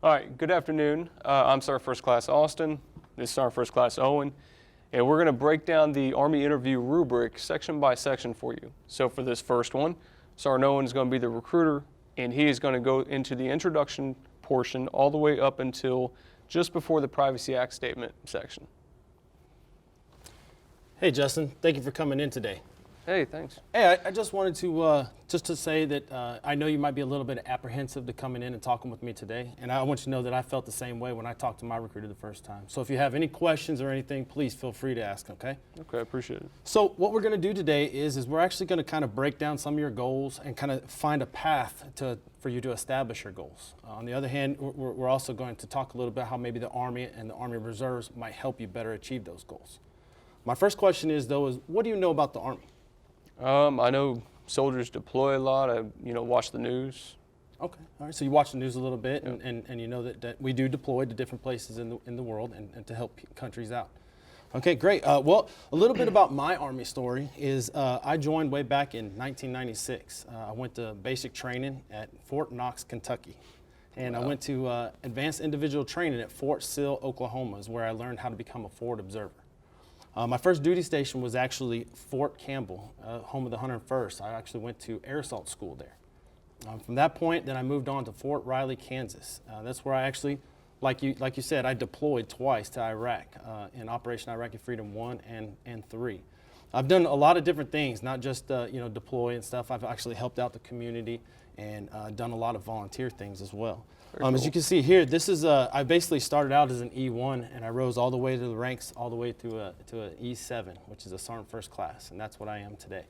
All right, good afternoon. I'm Sergeant First Class Austin. This is Sergeant First Class Owen. And we're going to break down the Army interview rubric section by section for you. So for this first one, Sergeant Owen is going to be the recruiter, and he is going to go into the introduction portion all the way up until just before the Privacy Act statement section. Hey, Justin. Thank you for coming in today. Hey, thanks. Hey, I just wanted to say that I know you might be a little bit apprehensive to coming in and talking with me today, and I want you to know that I felt the same way when I talked to my recruiter the first time. So if you have any questions or anything, please feel free to ask, okay? Okay, I appreciate it. So what we're going to do today is we're actually going to kind of break down some of your goals and kind of find a path for you to establish your goals. On the other hand, we're also going to talk a little bit how maybe the Army and the Army Reserves might help you better achieve those goals. My first question is, what do you know about the Army? I know soldiers deploy a lot. I watch the news. Okay, all right. So you watch the news a little bit, yep. and you know that we do deploy to different places in the world and to help countries out. Okay, great. Well, a little bit about my Army story is I joined way back in 1996. I went to basic training at Fort Knox, Kentucky. And wow. I went to advanced individual training at Fort Sill, Oklahoma, is where I learned how to become a forward observer. My first duty station was actually Fort Campbell, home of the 101st. I actually went to air assault school there. From that point, then I moved on to Fort Riley, Kansas. That's where I actually, like you said, I deployed twice to Iraq in Operation Iraqi Freedom 1 and 3. I've done a lot of different things, not just deploy and stuff. I've actually helped out the community and done a lot of volunteer things as well. Cool. As you can see here, this is I basically started out as an E1 and I rose all the way to the ranks, all the way to an E7, which is a Sergeant First Class, and that's what I am today.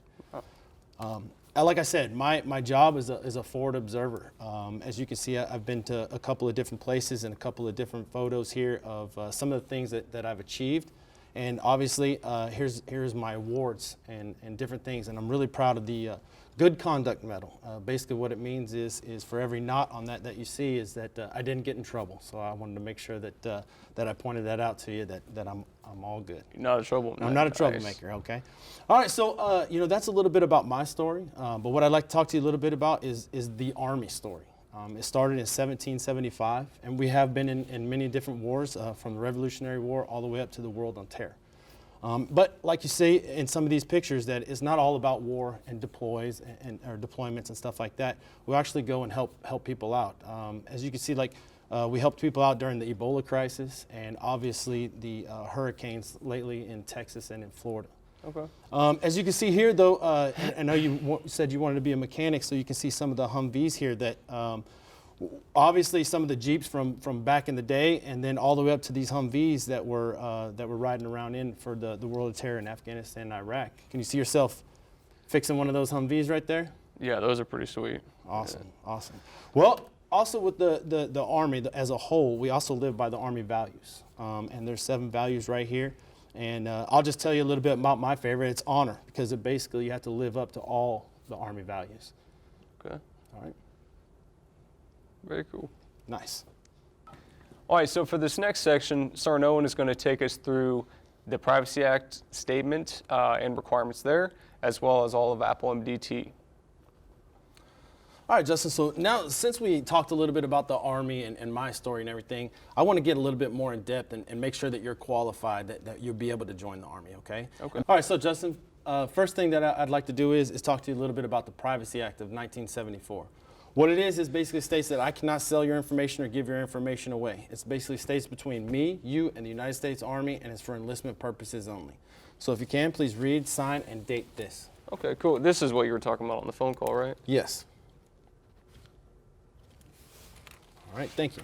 Oh. Like I said, my job is a forward observer. As you can see, I've been to a couple of different places and a couple of different photos here of some of the things that I've achieved. And obviously, here's my awards and different things, and I'm really proud of the Good Conduct Medal. Basically, what it means is for every knot on that you see is that I didn't get in trouble. So I wanted to make sure that I pointed that out to you, that I'm all good. You're not a troublemaker. I'm not a troublemaker. Nice. Okay. All right. So that's a little bit about my story. But what I'd like to talk to you a little bit about is the Army story. It started in 1775, and we have been in many different wars, from the Revolutionary War all the way up to the World on Terror. But like you see in some of these pictures, that it's not all about war and deploys or deployments and stuff like that. We actually go and help people out. As you can see, we helped people out during the Ebola crisis and obviously the hurricanes lately in Texas and in Florida. Okay. As you can see here, though, I know you said you wanted to be a mechanic, so you can see some of the Humvees here that obviously some of the Jeeps from back in the day, and then all the way up to these Humvees that were riding around in for the World of Terror in Afghanistan and Iraq. Can you see yourself fixing one of those Humvees right there? Yeah, those are pretty sweet. Awesome, yeah. Awesome. Well, also with the Army as a whole, we also live by the Army values, and there's 7 values right here. And I'll just tell you a little bit about my favorite. It's honor, because basically you have to live up to all the Army values. Okay. All right. Very cool. Nice. All right, so for this next section, Sergeant Owen is going to take us through the Privacy Act statement and requirements there, as well as all of Apple MDT. All right, Justin, so now since we talked a little bit about the Army and my story and everything, I want to get a little bit more in depth and make sure that you're qualified, that you'll be able to join the Army, okay? Okay. All right, so Justin, first thing that I'd like to do is talk to you a little bit about the Privacy Act of 1974. What it is basically states that I cannot sell your information or give your information away. It basically states between me, you, and the United States Army, and it's for enlistment purposes only. So if you can, please read, sign, and date this. Okay, cool. This is what you were talking about on the phone call, right? Yes. All right, thank you.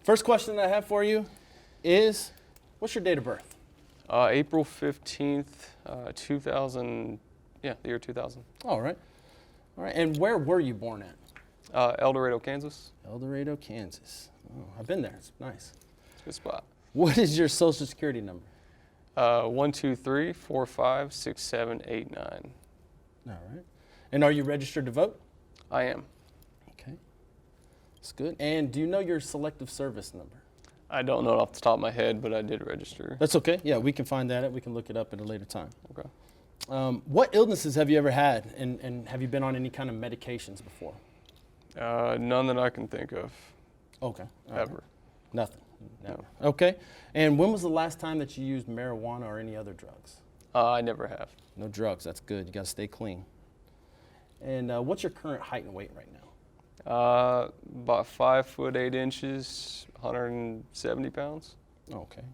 First question that I have for you is, what's your date of birth? April 15th, 2000, the year 2000. All right. All right, and where were you born at? El Dorado, Kansas. El Dorado, Kansas. Oh, I've been there. It's nice. It's a good spot. What is your social security number? 123456789. All right. And are you registered to vote? I am. Okay. That's good. And do you know your selective service number? I don't know it off the top of my head, but I did register. That's okay. Yeah, we can find that out. We can look it up at a later time. Okay. What illnesses have you ever had, and have you been on any kind of medications before? None that I can think of. Okay. All right. ever. Nothing. Never. Okay. And when was the last time that you used marijuana or any other drugs? I never have. No drugs. That's good. You got to stay clean. And what's your current height and weight right now? About 5'8", 170 pounds. Okay.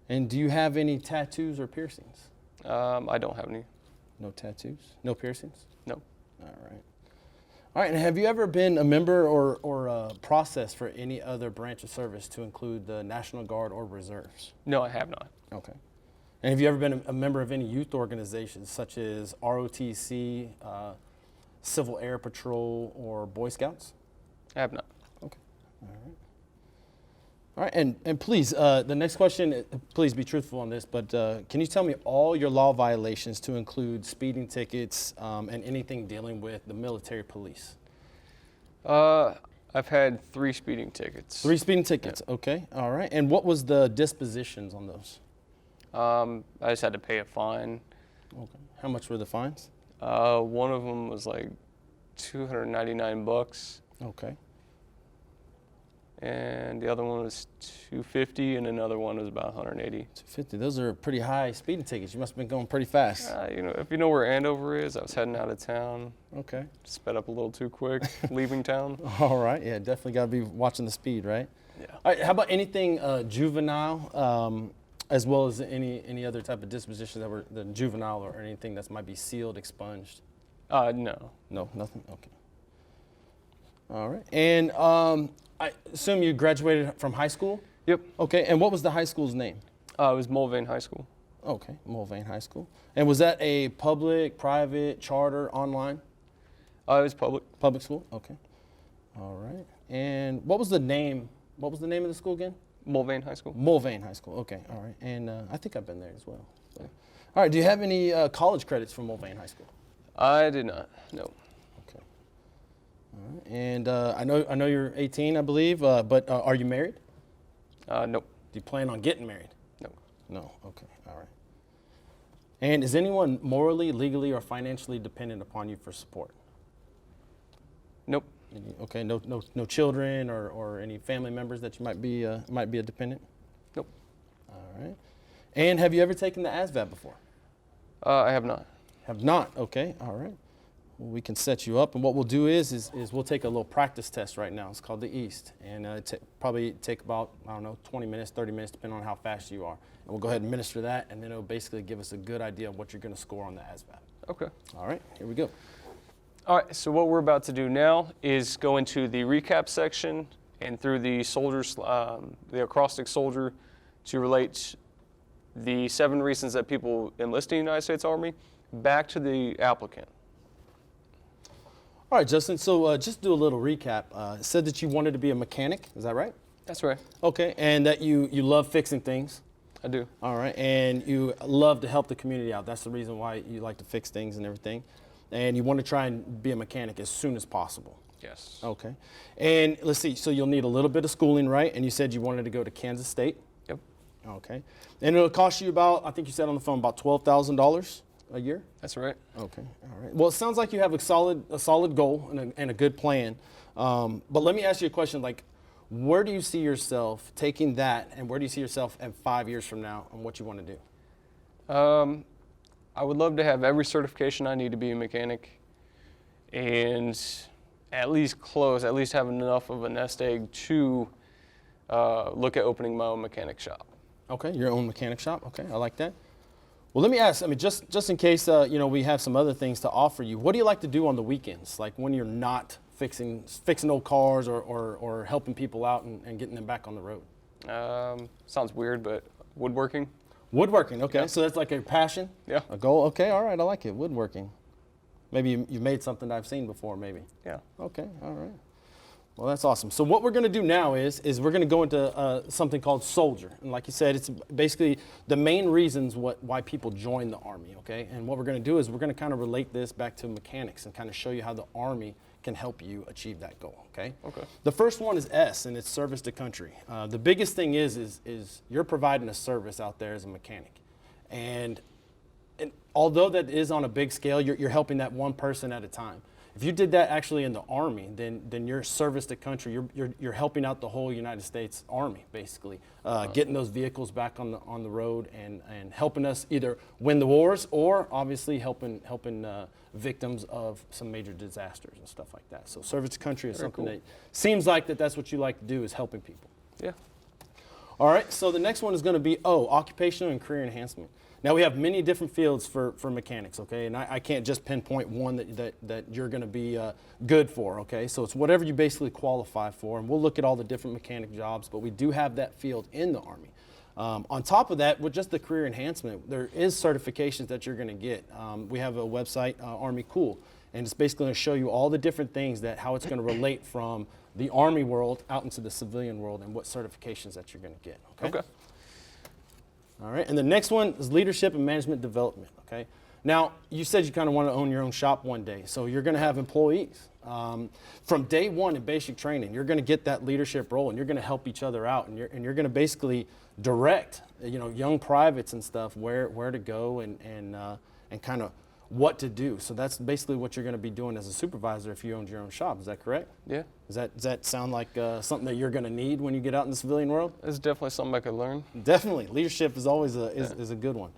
And do you have any tattoos or piercings? I don't have any. No tattoos? No piercings? No. All right. All right. And have you ever been a member or processed for any other branch of service to include the National Guard or reserves? No, I have not. Okay. And have you ever been a member of any youth organizations such as ROTC, Civil Air Patrol, or Boy Scouts? I have not. Okay. All right. All right. And please, the next question, please be truthful on this, but can you tell me all your law violations to include speeding tickets and anything dealing with the military police? I've had 3 speeding tickets. 3 speeding tickets. Yeah. Okay. All right. And what was the dispositions on those? I just had to pay a fine. Okay. How much were the fines? One of them was like $299, Okay. and the other one was $250, and another one was about $180. 250. Those are pretty high speeding tickets. You must have been going pretty fast. If you know where Andover is, I was heading out of town. Okay. Sped up a little too quick, leaving town. All right. Yeah, definitely got to be watching the speed, right? Yeah. All right. How about anything juvenile, as well as any other type of dispositions that were the juvenile or anything that might be sealed, expunged? No. No, nothing. Okay. All right. And I assume you graduated from high school? Yep. Okay. And what was the high school's name? It was Mulvane High School. Okay, Mulvane High School. And was that a public, private, charter, online? It was public. Public school? Okay. All right. And what was the name? What was the name of the school again? Mulvane High School. Mulvane High School. Okay. All right. And I think I've been there as well. So. All right. Do you have any college credits from Mulvane High School? I did not. No. Okay. All right. And I know you're 18, I believe. But are you married? Nope. Do you plan on getting married? No. No. Okay. All right. And is anyone morally, legally, or financially dependent upon you for support? Nope. Okay. No children or any family members that you might be a dependent? Nope. All right. And have you ever taken the ASVAB before? I have not. Have not. Okay. All right. Well, we can set you up, and what we'll do is we'll take a little practice test right now. It's called the EAST, and probably take about 20 minutes, 30 minutes, depending on how fast you are. And we'll go ahead and administer that, and then it'll basically give us a good idea of what you're going to score on the ASVAB. Okay. All right. Here we go. All right, so what we're about to do now is go into the recap section and through the soldiers, the acrostic soldier, to relate the 7 reasons that people enlist in the United States Army back to the applicant. All right, Justin, so just do a little recap. It said that you wanted to be a mechanic, is that right? That's right. Okay, and that you love fixing things. I do. All right, and you love to help the community out. That's the reason why you like to fix things and everything. And you want to try and be a mechanic as soon as possible. Yes. Okay. And let's see, so you'll need a little bit of schooling, right? And you said you wanted to go to Kansas State. Yep. Okay. And it'll cost you about, I think you said on the phone, about $12,000 a year? That's right. Okay. All right. Well, it sounds like you have a solid goal and a good plan. But let me ask you a question, like, where do you see yourself taking that, and where do you see yourself in 5 years from now and what you want to do? I would love to have every certification I need to be a mechanic, and at least have enough of a nest egg to look at opening my own mechanic shop. Okay, your own mechanic shop. Okay, I like that. Well, let me ask, I mean, just in case, we have some other things to offer you, what do you like to do on the weekends? Like when you're not fixing old cars or helping people out and getting them back on the road? Sounds weird, but woodworking. Woodworking, okay. Yeah. So that's like a passion? Yeah. A goal? Okay, all right, I like it, woodworking. Maybe you've made something that I've seen before, maybe. Yeah. Okay, all right. Well, that's awesome. So what we're going to do now is we're going to go into something called Soldier. And like you said, it's basically the main reasons why people join the Army, okay? And what we're going to do is we're going to kind of relate this back to mechanics and kind of show you how the Army can help you achieve that goal, okay? Okay. The first one is S, and it's service to country. The biggest thing is you're providing a service out there as a mechanic. And although that is on a big scale, you're helping that one person at a time. If you did that actually in the Army, then your service to country, you're helping out the whole United States Army, basically, getting those vehicles back on the road and helping us either win the wars or obviously helping victims of some major disasters and stuff like that. So service to country is something that seems like that's what you like to do, is helping people. Yeah. All right, so the next one is going to be occupational and career enhancement. Now we have many different fields for mechanics, okay, and I can't just pinpoint one that you're going to be good for, okay. So it's whatever you basically qualify for, and we'll look at all the different mechanic jobs, but we do have that field in the Army. On top of that, with just the career enhancement, there is certifications that you're going to get. We have a website, Army Cool, and it's basically going to show you all the different things how it's going to relate from the Army world out into the civilian world and what certifications that you're going to get. Okay. All right. And the next one is leadership and management development. Okay. Now, you said you kind of want to own your own shop one day, so you're going to have employees. From day one in basic training, you're going to get that leadership role, and you're going to help each other out, and you're going to basically direct, young privates and stuff where to go and kind of what to do. So that's basically what you're going to be doing as a supervisor if you owned your own shop. Is that correct? Yeah. Does that sound like something that you're going to need when you get out in the civilian world? It's definitely something I could learn. Definitely. Leadership is always is a good one.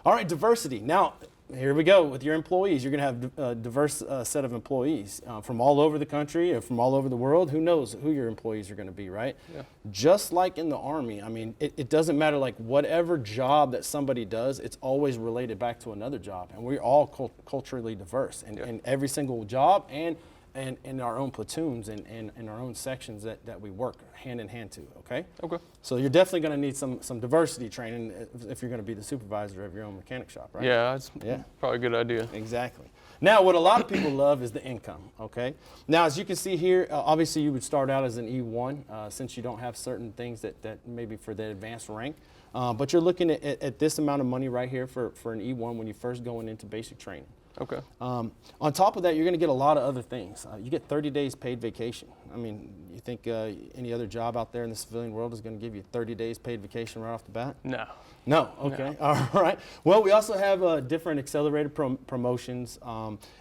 All right, diversity. Now, here we go with your employees. You're going to have a diverse set of employees from all over the country or from all over the world. Who knows who your employees are going to be, right? Yeah. Just like in the Army, I mean, it doesn't matter, like whatever job that somebody does, it's always related back to another job. And we're all culturally diverse in every single job and in our own platoons and in our own sections that we work hand in hand to, okay? Okay. So you're definitely going to need some diversity training if you're going to be the supervisor of your own mechanic shop, right? Yeah, it's Yeah. probably a good idea. Exactly. Now, what a lot of people love is the income, okay? Now, as you can see here, obviously you would start out as an E1 since you don't have certain things that maybe for the advanced rank. But you're looking at this amount of money right here for an E1 when you first going into basic training. Okay. On top of that, you're going to get a lot of other things. You get 30 days paid vacation. I mean, you think any other job out there in the civilian world is going to give you 30 days paid vacation right off the bat? No. No, okay, all right. Well, we also have different accelerated promotions.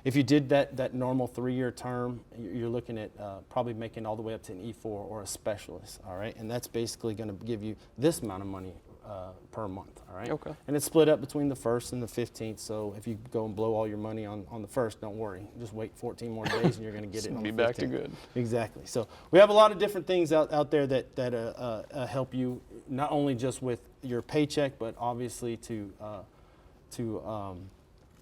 If you did that normal 3-year term, you're looking at probably making all the way up to an E4 or a specialist, all right? And that's basically going to give you this amount of money per month, all right? Okay. And it's split up between the 1st and the 15th, so if you go and blow all your money on the 1st, don't worry. Just wait 14 more days and you're going to get it on the 15th. Be back to good. Exactly. So we have a lot of different things out there that help you not only just with your paycheck, but obviously to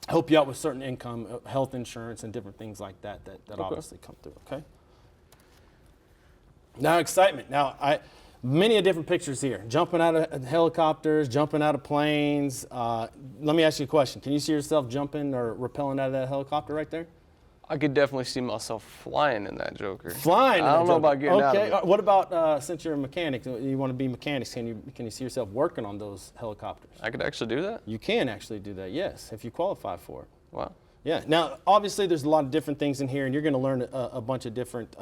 help you out with certain income, health insurance, and different things like that obviously come through. Okay. Now excitement. Now many different pictures here. Jumping out of helicopters, jumping out of planes. Let me ask you a question. Can you see yourself jumping or rappelling out of that helicopter right there? I could definitely see myself flying in that Joker. Flying. I don't know about getting out of Okay. it. What about since you're a mechanic, you want to be mechanics? Can you see yourself working on those helicopters? I could actually do that? You can actually do that. Yes, if you qualify for it. Wow. Yeah. Now, obviously, there's a lot of different things in here, and you're going to learn a bunch of different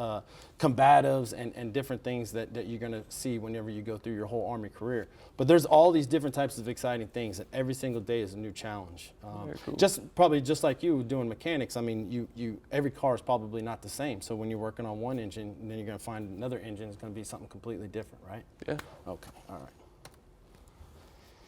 combatives and different things that you're going to see whenever you go through your whole Army career. But there's all these different types of exciting things, and every single day is a new challenge. Very cool. Probably just like you doing mechanics. I mean, every car is probably not the same. So when you're working on one engine, and then you're going to find another engine is going to be something completely different, right? Yeah. Okay. All right.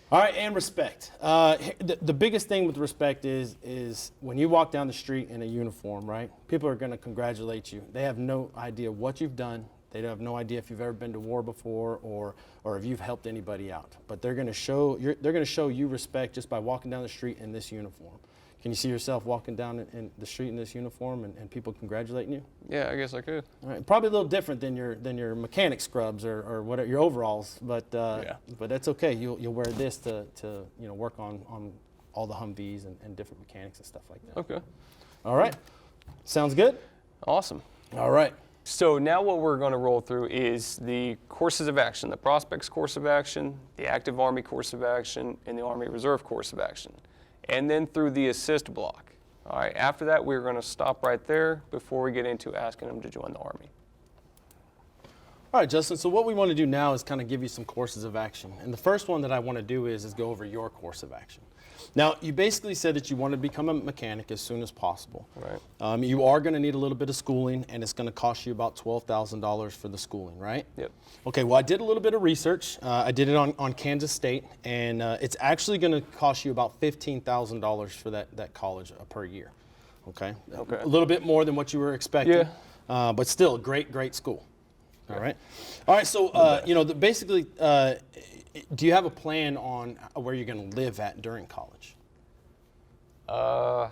All right, and respect. The biggest thing with respect is when you walk down the street in a uniform, right? People are going to congratulate you. They have no idea what you've done. They have no idea if you've ever been to war before or if you've helped anybody out. But they're going to show you respect just by walking down the street in this uniform. Can you see yourself walking down in the street in this uniform and people congratulating you? Yeah, I guess I could. All right, probably a little different than your mechanic scrubs or whatever your overalls, but that's okay. You'll wear this to work on all the Humvees and different mechanics and stuff like that. Okay. All right, sounds good. Awesome. All right. So now what we're going to roll through is the courses of action, the Prospects course of action, the Active Army course of action, and the Army Reserve course of action. And then through the assist block. All right, after that, we're going to stop right there before we get into asking them to join the Army. All right, Justin, so what we want to do now is kind of give you some courses of action. And the first one that I want to do is go over your course of action. Now, you basically said that you want to become a mechanic as soon as possible. Right. You are going to need a little bit of schooling, and it's going to cost you about $12,000 for the schooling, right? Yep. Okay, well, I did a little bit of research. I did it on Kansas State, and it's actually going to cost you about $15,000 for that college per year. Okay? Okay. A little bit more than what you were expecting, Yeah. but still a great school. All right. All right, so, basically, do you have a plan on where you're going to live at during college? I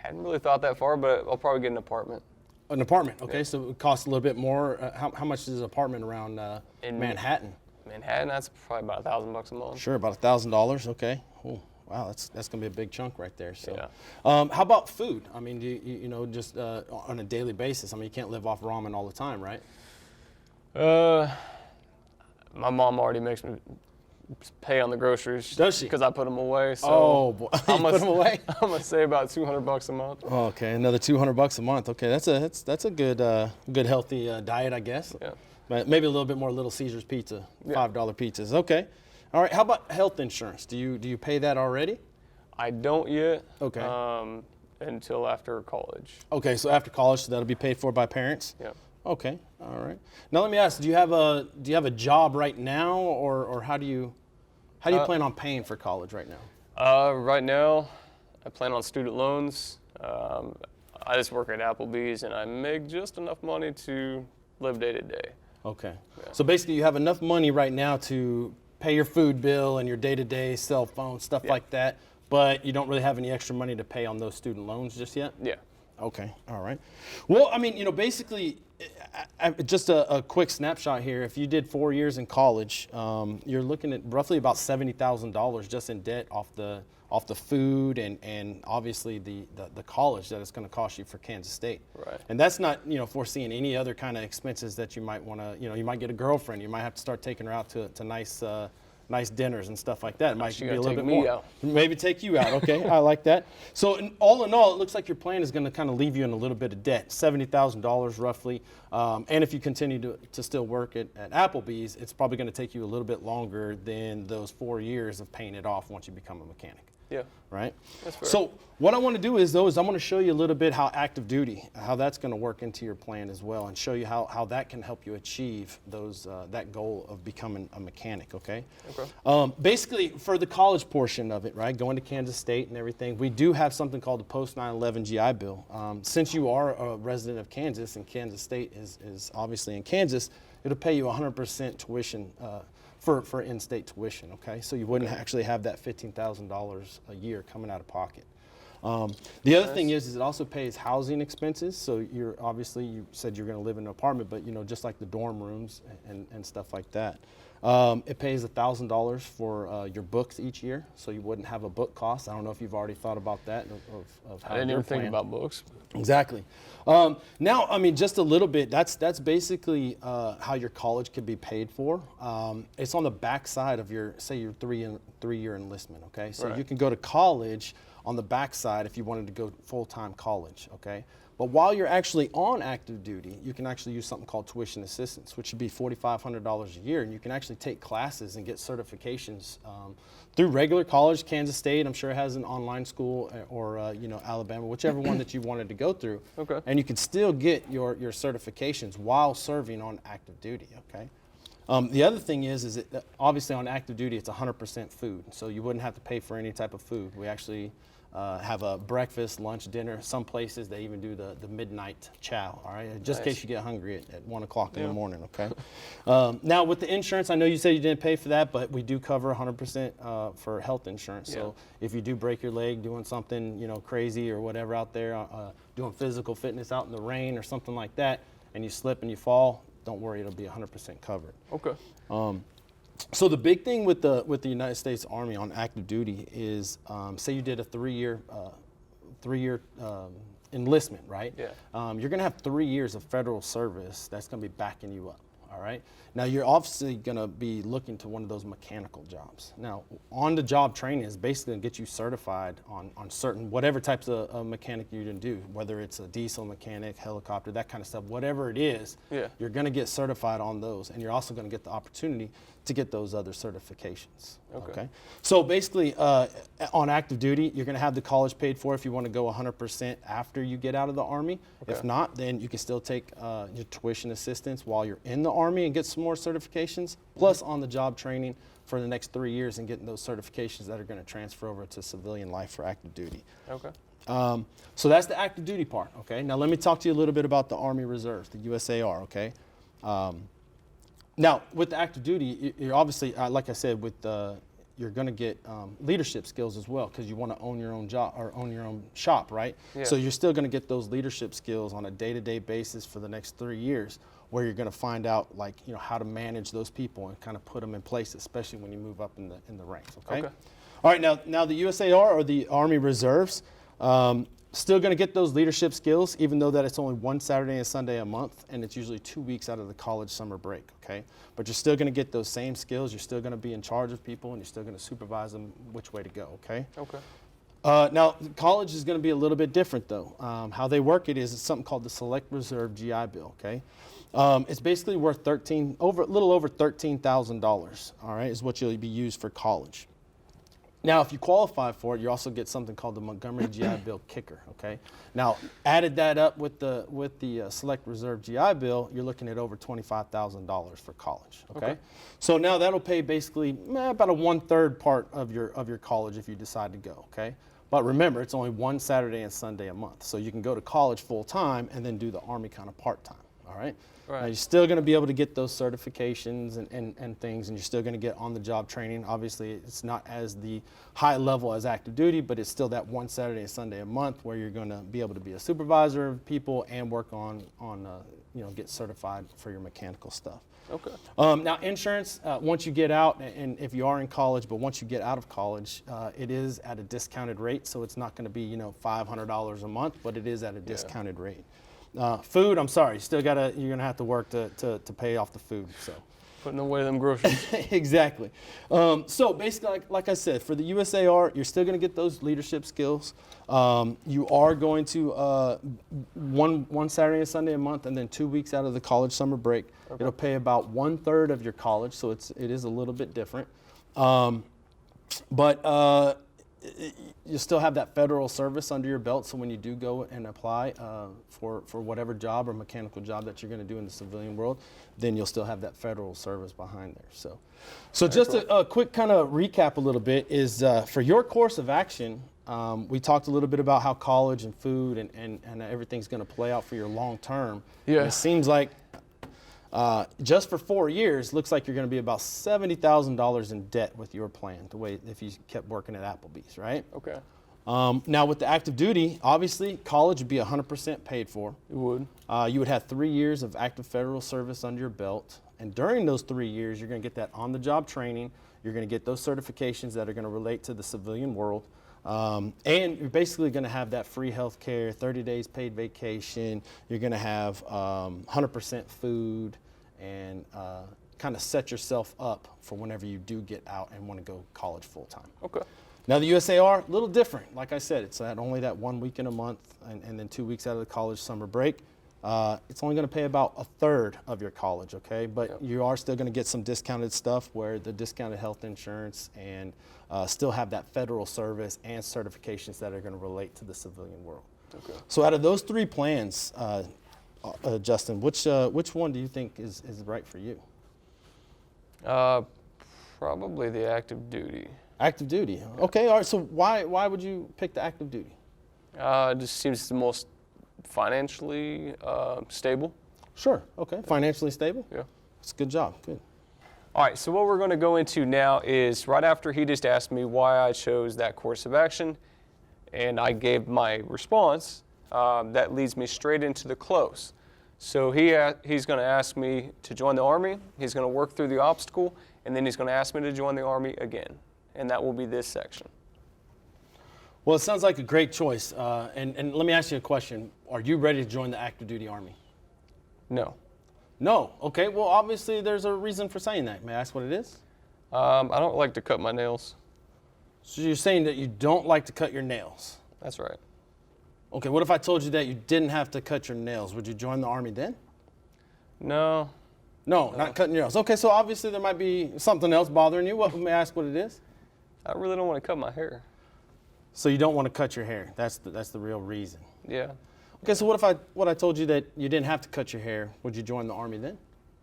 hadn't really thought that far, but I'll probably get an apartment. An apartment, okay, Yeah. so it costs a little bit more. How much is an apartment around In Manhattan? Manhattan, that's probably about $1,000 a month. Sure, about $1,000, okay. Oh, wow, that's going to be a big chunk right there. So, Yeah. how about food? I mean, do you just on a daily basis? I mean, you can't live off ramen all the time, right? My mom already makes me pay on the groceries. Does she? Because I put them away. So Oh, boy. You I'm put them away? I'm gonna say about $200 a month. Okay, another $200 a month. Okay, that's a good healthy diet, I guess. Yeah. But maybe a little bit more Little Caesars pizza, Yeah. $5 pizzas. Okay. All right. How about health insurance? Do you pay that already? I don't yet. Okay. Until after college. Okay, so after college, so that'll be paid for by parents. Yeah. Okay. All right. Now let me ask: do you have a job right now, or how do you plan on paying for college right now? Right now, I plan on student loans. I just work at Applebee's, and I make just enough money to live day to day. Okay. So basically, you have enough money right now to pay your food bill and your day-to-day cell phone stuff like that, but you don't really have any extra money to pay on those student loans just yet. Yeah. Okay, all right. Well, I mean, basically, just a quick snapshot here. If you did 4 years in college, you're looking at roughly about $70,000 just in debt off the food and obviously the college that it's going to cost you for Kansas State. Right. And that's not foreseeing any other kind of expenses that you might want to you might get a girlfriend. You might have to start taking her out to nice dinners and stuff like that. It might She be gotta a little take bit me more. out. Maybe take you out. Okay, I like that. So in all, it looks like your plan is going to kind of leave you in a little bit of debt, $70,000 roughly. And if you continue to still work at Applebee's, it's probably going to take you a little bit longer than those 4 years of paying it off once you become a mechanic. Yeah. Right? That's fair. So what I want to do is I'm going to show you a little bit how active duty, how that's going to work into your plan as well, and show you how that can help you achieve that goal of becoming a mechanic, okay? Okay. Basically, for the college portion of it, right, going to Kansas State and everything, we do have something called the Post 9/11 GI Bill. Since you are a resident of Kansas and Kansas State is obviously in Kansas, it'll pay you 100% tuition for in-state tuition, okay? So you wouldn't actually have that $15,000 a year coming out of pocket. The other thing is it also pays housing expenses. So you said you're going to live in an apartment, but just like the dorm rooms and stuff like that. It pays $1,000 for your books each year, so you wouldn't have a book cost. I don't know if you've already thought about that of how I didn't your even think plan- about books. Exactly. Now, I mean, just a little bit. That's basically how your college could be paid for. It's on the back side of your 3-year enlistment. Okay, so Right. you can go to college on the back side if you wanted to go full-time college. Okay, but while you're actually on active duty, you can actually use something called tuition assistance, which would be $4,500 a year, and you can actually take classes and get certifications through regular college. Kansas State, I'm sure, has an online school, or Alabama, whichever one that you wanted to go through. Okay. And you can still get your certifications while serving on active duty. Okay. The other thing is that obviously on active duty it's 100% food, so you wouldn't have to pay for any type of food. We actually have a breakfast, lunch, dinner. Some places they even do the midnight chow. All right, just in Nice. case you get hungry at 1 o'clock in the Yeah. morning. Okay. Now with the insurance, I know you said you didn't pay for that, but we do cover 100% for health insurance. So if you do break your leg doing something crazy or whatever out there, doing physical fitness out in the rain or something like that, and you slip and you fall, don't worry, it'll be 100% covered. Okay. So the big thing with the United States Army on active duty is, say you did a 3-year enlistment, right? Yeah. You're going to have 3 years of federal service that's going to be backing you up. all right? Now, you're obviously going to be looking to one of those mechanical jobs. Now, on-the-job training is basically going to get you certified on certain, whatever types of mechanic you're going to do, whether it's a diesel mechanic, helicopter, that kind of stuff, whatever it is, you're going to get certified on those, and you're also going to get the opportunity to get those other certifications. Okay. So basically, on active duty, you're going to have the college paid for if you want to go 100% after you get out of the Army. If not, then you can still take your tuition assistance while you're in the Army and get some more certifications, plus on-the-job training for the next 3 years and getting those certifications that are going to transfer over to civilian life for active duty. So that's the active duty part. Okay. Now let me talk to you a little bit about the Army Reserves, the USAR. Okay. Now, with the active duty, you're obviously, like I said, you're going to get leadership skills as well because you want to own your own job or own your own shop, right? So you're still going to get those leadership skills on a day-to-day basis for the next 3 years, where you're going to find out, like, how to manage those people and kind of put them in place, especially when you move up in the ranks. Okay. All right. Now the USAR, or the Army Reserves. Still going to get those leadership skills, even though that it's only one Saturday and Sunday a month, and it's usually 2 weeks out of the college summer break, okay? But you're still going to get those same skills. You're still going to be in charge of people, and you're still going to supervise them which way to go, okay? Now, college is going to be a little bit different, though. How they work it's something called the Select Reserve GI Bill, okay? It's basically worth a little over $13,000, all right, is what you'll be used for college. Now, if you qualify for it, you also get something called the Montgomery GI Bill kicker, okay? Now, added that up with the Select Reserve GI Bill, you're looking at over $25,000 for college, okay? So now that'll pay basically about a 1/3 part of your college if you decide to go, okay? But remember, it's only one Saturday and Sunday a month, so you can go to college full-time and then do the Army kind of part-time, all right? Now, you're still going to be able to get those certifications and things, and you're still going to get on-the-job training. Obviously, it's not as the high level as active duty, but it's still that one Saturday and Sunday a month where you're going to be able to be a supervisor of people and work on get certified for your mechanical stuff. Now, insurance, once you get out, and if you are in college, but once you get out of college, it is at a discounted rate, so it's not going to be $500 a month, but it is at a discounted rate. Food, I'm sorry, you're gonna have to work to pay off the food. So putting away them groceries. Exactly. So basically, like I said, for the USAR, you're still gonna get those leadership skills. You are going to one Saturday and Sunday a month, and then 2 weeks out of the college summer break. It'll pay about 1/3 of your college, so it is a little bit different. But you still have that federal service under your belt, so when you do go and apply for whatever job or mechanical job that you're going to do in the civilian world, then you'll still have that federal service behind there. So just a quick kind of recap a little bit is for your course of action, we talked a little bit about how college and food and everything's going to play out for your long term. It seems like just for 4 years, looks like you're going to be about $70,000 in debt with your plan, if you kept working at Applebee's, right? Now with the active duty, obviously college would be 100% paid for. It would. You would have 3 years of active federal service under your belt, and during those 3 years, you're going to get that on-the-job training. You're going to get those certifications that are going to relate to the civilian world. And you're basically going to have that free health care, 30 days paid vacation. You're going to have 100% food, and kind of set yourself up for whenever you do get out and want to go college full time. Now the USAR, a little different. Like I said, it's only that 1 week in a month, and then 2 weeks out of the college summer break. It's only going to pay about 1/3 of your college, okay? But you are still going to get some discounted stuff, where the discounted health insurance, and still have that federal service and certifications that are going to relate to the civilian world. So out of those 3 plans, Justin, which one do you think is right for you? Probably the active duty. Active duty. Okay. All right. So why would you pick the active duty? It just seems the most financially stable. Sure. Okay. Financially stable? Yeah. That's a good job. Good. All right, so what we're going to go into now is right after he just asked me why I chose that course of action, and I gave my response, that leads me straight into the close. So he's going to ask me to join the Army, he's going to work through the obstacle, and then he's going to ask me to join the Army again, and that will be this section. Well, it sounds like a great choice. And let me ask you a question. Are you ready to join the active duty Army? No. No. Okay. Well, obviously there's a reason for saying that. May I ask what it is? I don't like to cut my nails. So you're saying that you don't like to cut your nails. That's right. Okay. What if I told you that you didn't have to cut your nails? Would you join the Army then? No, No, not cutting your nails. Okay. So obviously there might be something else bothering you. What, may I ask what it is? I really don't want to cut my hair. So you don't want to cut your hair. That's the real reason. Yeah. Okay. So what I told you that you didn't have to cut your hair? Would you join the Army then?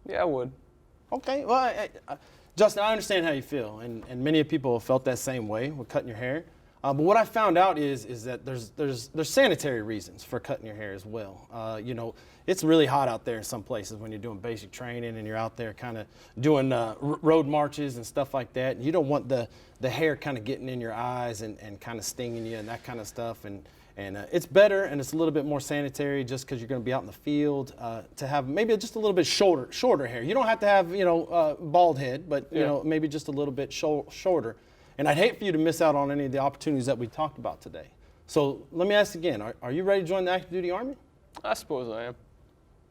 Yeah, I would. Okay, well, Justin, I understand how you feel, and many people have felt that same way with cutting your hair. But what I found out is that there's sanitary reasons for cutting your hair as well. You know, it's really hot out there in some places when you're doing basic training and you're out there kind of doing road marches and stuff like that. And you don't want the hair kind of getting in your eyes and kind of stinging you and that kind of stuff. And it's better and it's a little bit more sanitary just because you're going to be out in the field to have maybe just a little bit shorter hair. You don't have to have, you know, bald head, but, you know, maybe just a little bit shorter. And I'd hate for you to miss out on any of the opportunities that we talked about today. So let me ask again, are you ready to join the active duty Army? I suppose I am.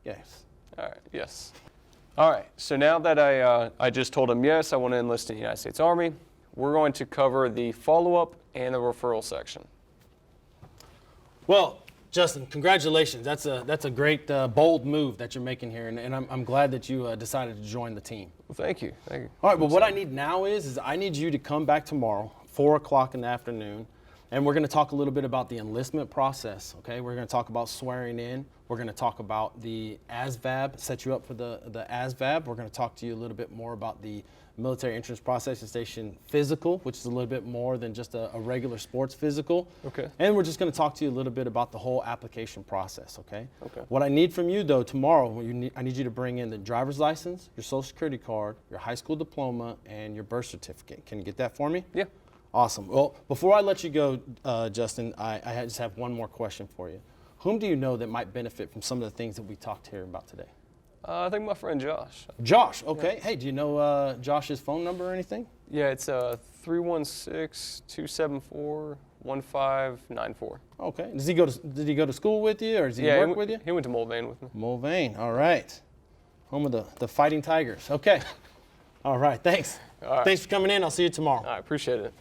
Yes. All right, yes. All right, so now that I just told him yes, I want to enlist in the United States Army, we're going to cover the follow-up and the referral section. Well, Justin, congratulations. That's a great, bold move that you're making here, and I'm glad that you decided to join the team. Well, thank you. Thank you. All right, but what I need now is I need you to come back tomorrow, 4 o'clock in the afternoon, and we're going to talk a little bit about the enlistment process, okay? We're going to talk about swearing in. We're going to talk about the ASVAB, set you up for the ASVAB. We're going to talk to you a little bit more about the military entrance processing station physical, which is a little bit more than just a regular sports physical. Okay. And we're just going to talk to you a little bit about the whole application process, okay? Okay. What I need from you, though, tomorrow, I need you to bring in the driver's license, your social security card, your high school diploma, and your birth certificate. Can you get that for me? Yeah. Awesome. Well, before I let you go, Justin, I just have one more question for you. Whom do you know that might benefit from some of the things that we talked here about today? I think my friend Josh. Josh, okay. Yeah. Hey, do you know Josh's phone number or anything? Yeah, it's 316-274-1594. Okay. Did he go to school with you, or does he work with you? He went to Mulvane with me. Mulvane, all right. Home of the Fighting Tigers. Okay. All right, thanks. All right. Thanks for coming in. I'll see you tomorrow. I appreciate it.